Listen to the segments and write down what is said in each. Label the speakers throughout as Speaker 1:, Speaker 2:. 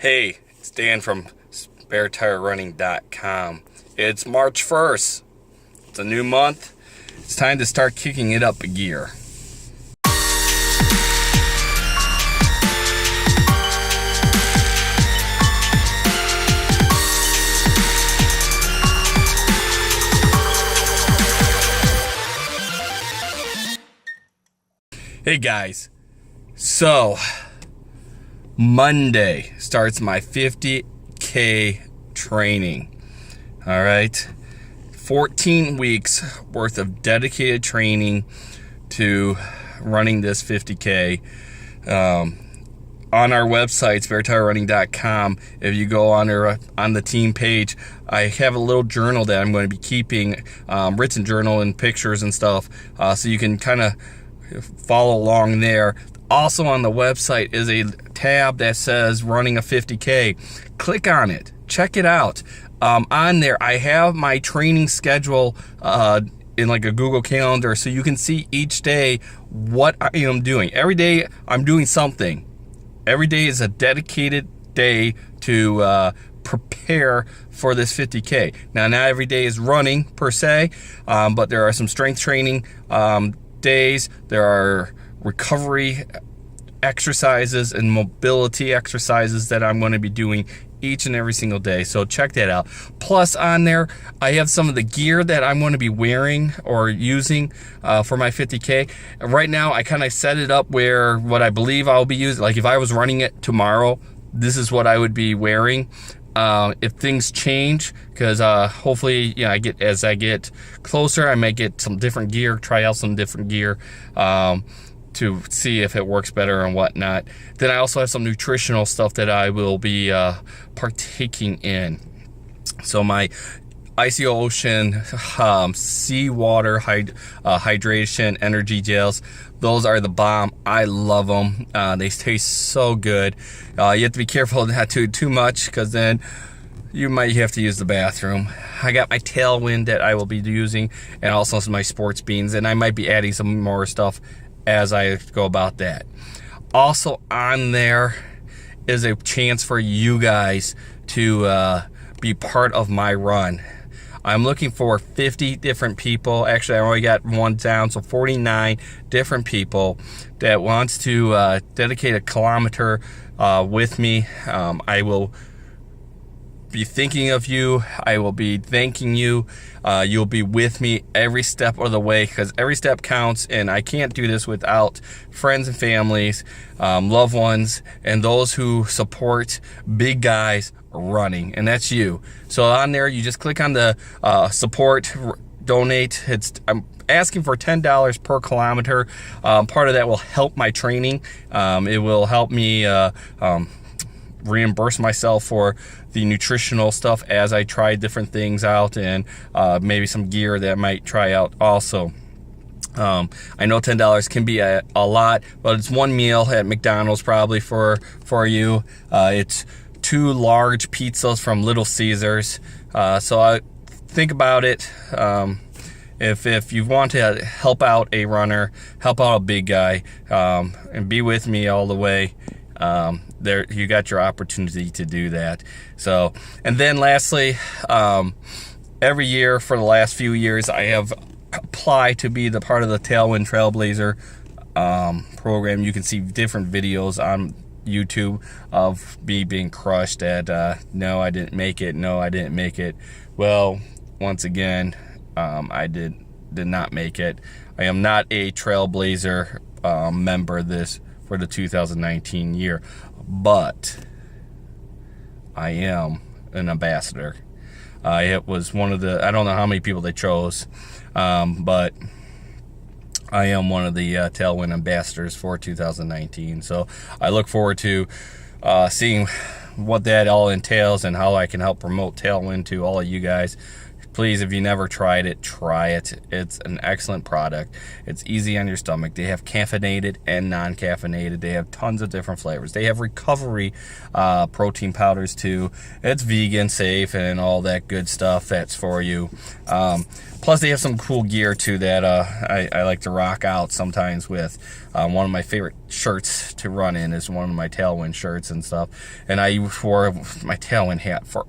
Speaker 1: Hey, it's Dan from sparetirerunning.com. It's March 1st. It's a new month. It's time to start kicking it up a gear. Hey guys, so Monday starts my 50K training. All right, 14 weeks worth of dedicated training to running this 50K. On our website, sparetirerunning.com, if you go on the team page, I have a little journal that I'm going to be keeping, written journal and pictures and stuff, so you can kind of follow along there. Also on the website is a tab that says running a 50K. Click on it, check it out. On there I have my training schedule in like a Google Calendar, so you can see each day what I am doing. Every day I'm doing something. Every day is a dedicated day to prepare for this 50K. Now, not every day is running per se, but there are some strength training days. There are recovery exercises and mobility exercises that I'm going to be doing each and every single day, so check that out. Plus on there I have some of the gear that I'm going to be wearing or using for my 50K. Right now I kind of set it up where what I believe I'll be using, like if I was running it tomorrow, this is what I would be wearing. If things change, because hopefully, you know, as I get closer, I might get some different gear, try out some different gear to see if it works better and whatnot. Then I also have some nutritional stuff that I will be partaking in. So my Icy Ocean seawater hydration energy gels, those are the bomb. I love them. They taste so good. You have to be careful not to too much, because then you might have to use the bathroom. I got my Tailwind that I will be using, and also some of my sports beans, and I might be adding some more stuff as I go about that. Also on there is a chance for you guys to be part of my run. I'm looking for 50 different people. Actually, I only got one down, so 49 different people that wants to dedicate a kilometer with me. I will be thinking of you. I will be thanking you. You'll be with me every step of the way, because every step counts, and I can't do this without friends and families, loved ones, and those who support big guys running, and that's you. So on there, you just click on the support, donate. I'm asking for $10 per kilometer. Part of that will help my training. It will help me reimburse myself for the nutritional stuff as I try different things out, and maybe some gear that I might try out also. I know $10 can be a lot, but it's one meal at McDonald's probably for you. It's 2 large pizzas from Little Caesars. So I think about it. If you want to help out a runner, help out a big guy, and be with me all the way, there you got your opportunity to do that. So, and then lastly, every year for the last few years, I have applied to be the part of the Tailwind Trailblazer program. You can see different videos on YouTube of me being crushed at no, I didn't make it, no, I didn't make it. Well, once again, I did not make it. I am not a Trailblazer member for the 2019 year, but I am an ambassador. It was one of the, I don't know how many people they chose, but I am one of the Tailwind ambassadors for 2019. So I look forward to seeing what that all entails and how I can help promote Tailwind to all of you guys. please, if you never tried it, try it. It's an excellent product. It's easy on your stomach. They have caffeinated and non-caffeinated. They have tons of different flavors. They have recovery protein powders too. It's vegan, safe, and all that good stuff that's for you. Plus, they have some cool gear too that I like to rock out sometimes with. One of my favorite shirts to run in is one of my Tailwind shirts and stuff. And I wore my Tailwind hat for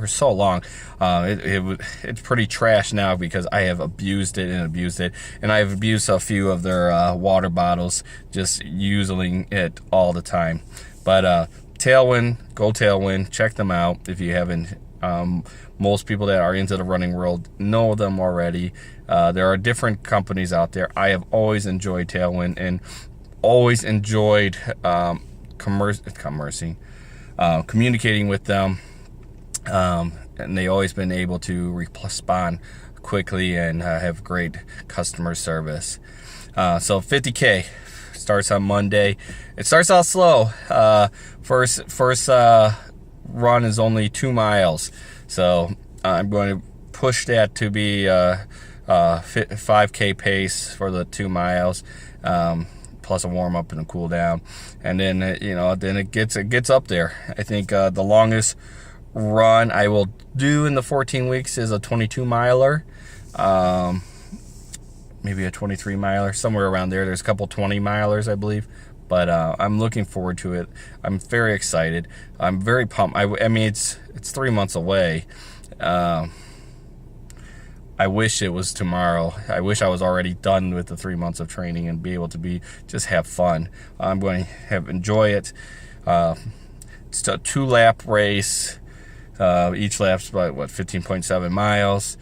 Speaker 1: so long. It's pretty trash now because I have abused it, and I've abused a few of their water bottles, just using it all the time. But Tailwind, go Tailwind, check them out if you haven't. Most people that are into the running world know them already. There are different companies out there. I have always enjoyed Tailwind and always enjoyed communicating with them. And they always been able to respond quickly and have great customer service. So 50K starts on Monday. It starts out slow. First run is only 2 miles. So I'm going to push that to be 5K pace for the 2 miles. Plus a warm up and a cool down. And then, then it gets up there. I think the longest run I will do in the 14 weeks is a 22 miler, maybe a 23 miler, somewhere around there. There's a couple 20 milers, I believe, but I'm looking forward to it. I'm very excited. I'm very pumped. I mean, it's 3 months away. I wish it was tomorrow. I wish I was already done with the 3 months of training and be able to just have fun. I'm going to enjoy it. It's a 2-lap race. Each lap's about 15.7 miles.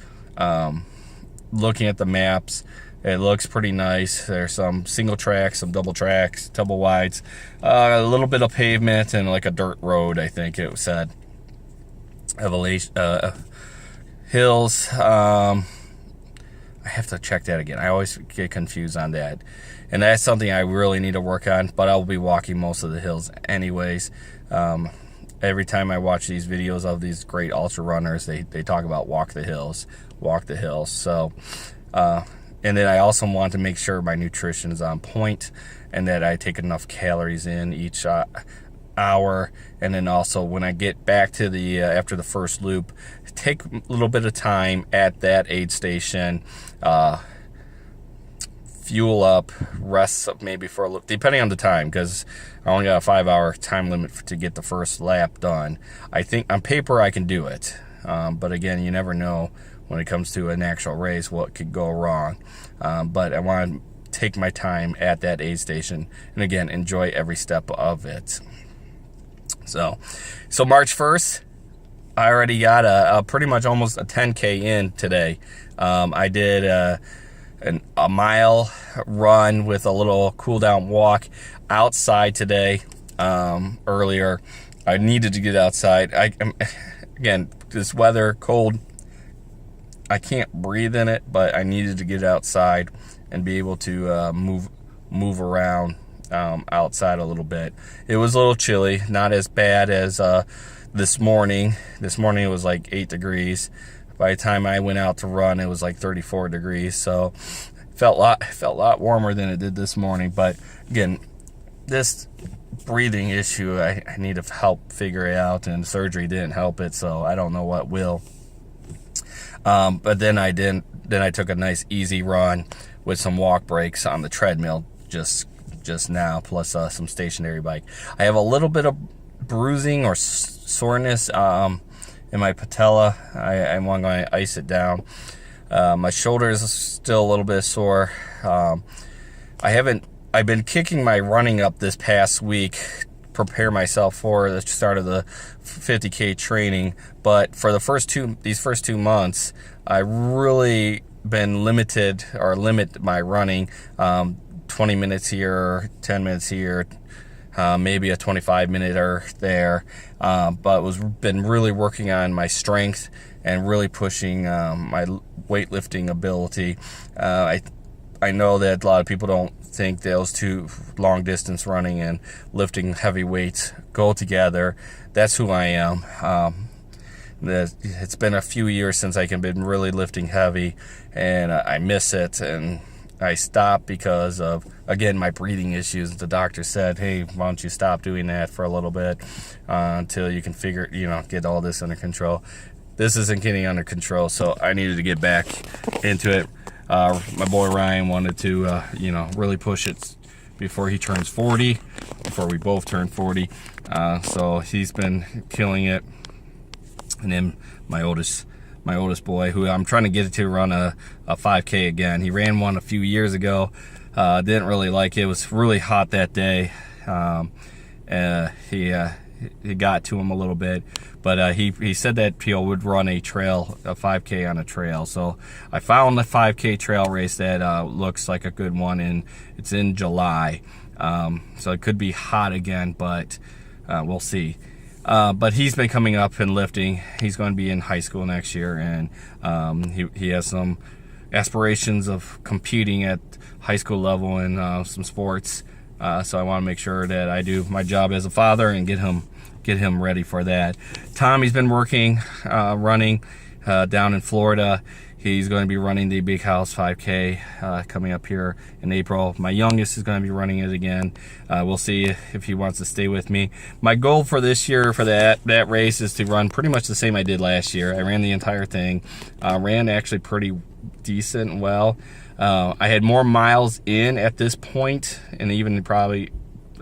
Speaker 1: Looking at the maps, it looks pretty nice. There's some single tracks, some double tracks, double wides, a little bit of pavement, and like a dirt road, I think it said. Hills. I have to check that again. I always get confused on that. And that's something I really need to work on, but I'll be walking most of the hills anyways. Every time I watch these videos of these great ultra runners, they talk about walk the hills. So, and then I also want to make sure my nutrition is on point and that I take enough calories in each hour. And then also when I get back to the after the first loop, take a little bit of time at that aid station, fuel up, rest up maybe for a little, depending on the time, because I only got a 5-hour time limit to get the first lap done. I think on paper I can do it, but again, you never know when it comes to an actual race what could go wrong. But I want to take my time at that aid station and again enjoy every step of it. So March 1st, I already got a pretty much almost a 10K in today. I did a mile run with a little cool down walk outside today. Earlier, I needed to get outside. Again, this weather, cold, I can't breathe in it, but I needed to get outside and be able to move around outside a little bit. It was a little chilly, not as bad as this morning. This morning it was like 8 degrees. By the time I went out to run, it was like 34 degrees. So felt a lot warmer than it did this morning. But again, this breathing issue, I need to help figure it out, and surgery didn't help it, so I don't know what will. But then I took a nice easy run with some walk breaks on the treadmill just now, plus some stationary bike. I have a little bit of bruising or soreness in my patella. I'm going to ice it down. My shoulder is still a little bit sore. I've been kicking my running up this past week, prepare myself for the start of the 50K training. But for these first 2 months, I really been limit my running. 20 minutes here, 10 minutes here, maybe a 25-minute there. But been really working on my strength and really pushing my weightlifting ability. I know that a lot of people don't think those two, long distance running and lifting heavy weights, go together. That's who I am. It's been a few years since I can been really lifting heavy, and I miss it, and I stopped because of, again, my breathing issues. The doctor said, hey, why don't you stop doing that for a little bit until you can figure, get all this under control. This isn't getting under control, so I needed to get back into it. My boy Ryan wanted to, really push it before he turns 40, before we both turn 40. So he's been killing it. And then my oldest boy, who I'm trying to get to run a 5K again. He ran one a few years ago. Didn't really like it. It was really hot that day. He got to him a little bit, but he said that he would run a 5K on a trail. So I found the 5K trail race that looks like a good one, and it's in July. So it could be hot again, but we'll see. But he's been coming up and lifting. He's going to be in high school next year, and he has some aspirations of competing at high school level in some sports. So I want to make sure that I do my job as a father and get him ready for that. Tommy's been working, running down in Florida. He's going to be running the Big House 5K coming up here in April. My youngest is going to be running it again. We'll see if he wants to stay with me. My goal for this year for that race is to run pretty much the same I did last year. I ran the entire thing. Ran actually pretty decent and well. I had more miles in at this point, and even probably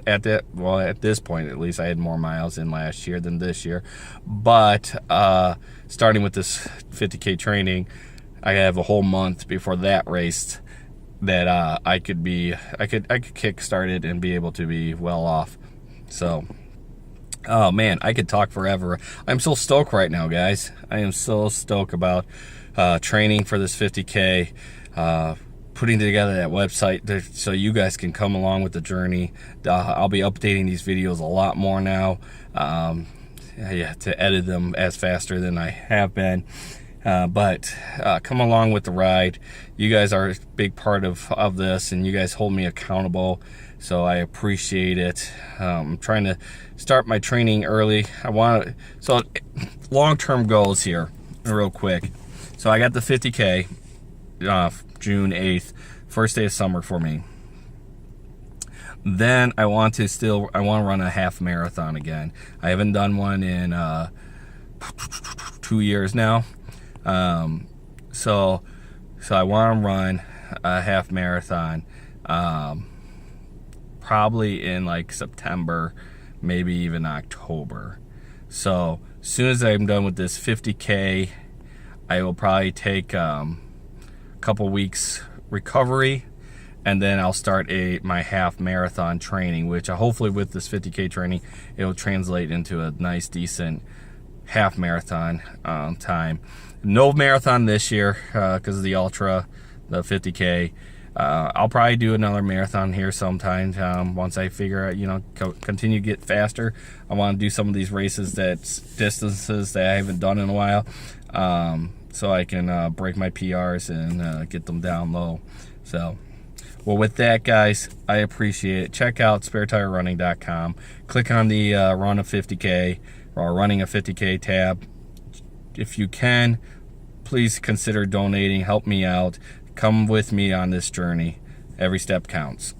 Speaker 1: at this point at least, I had more miles in last year than this year. But starting with this 50K training, I have a whole month before that race that I could kickstart it and be able to be well off. So, oh man, I could talk forever. I'm so stoked right now, guys. I am so stoked about training for this 50K, putting together that website so you guys can come along with the journey. I'll be updating these videos a lot more now, to edit them as faster than I have been. But come along with the ride. You guys are a big part of this, and you guys hold me accountable, so I appreciate it. I'm trying to start my training early. So long-term goals here, real quick. So I got the 50K, June 8th, first day of summer for me. Then I want to run a half marathon again. I haven't done one in 2 years now. So I want to run a half marathon, probably in like September, maybe even October. So as soon as I'm done with this 50K, I will probably take a couple weeks recovery, and then I'll start my half marathon training, which hopefully with this 50K training, it'll translate into a nice, decent half marathon time. No marathon this year because of the ultra, the 50K. I'll probably do another marathon here sometime once I figure out, continue to get faster. I want to do some of these races distances that I haven't done in a while, so I can break my PRs and get them down low. So, well, with that, guys, I appreciate it. Check out sparetirerunning.com. Click on the run a 50K or running a 50K tab. If you can, please consider donating. Help me out. Come with me on this journey. Every step counts.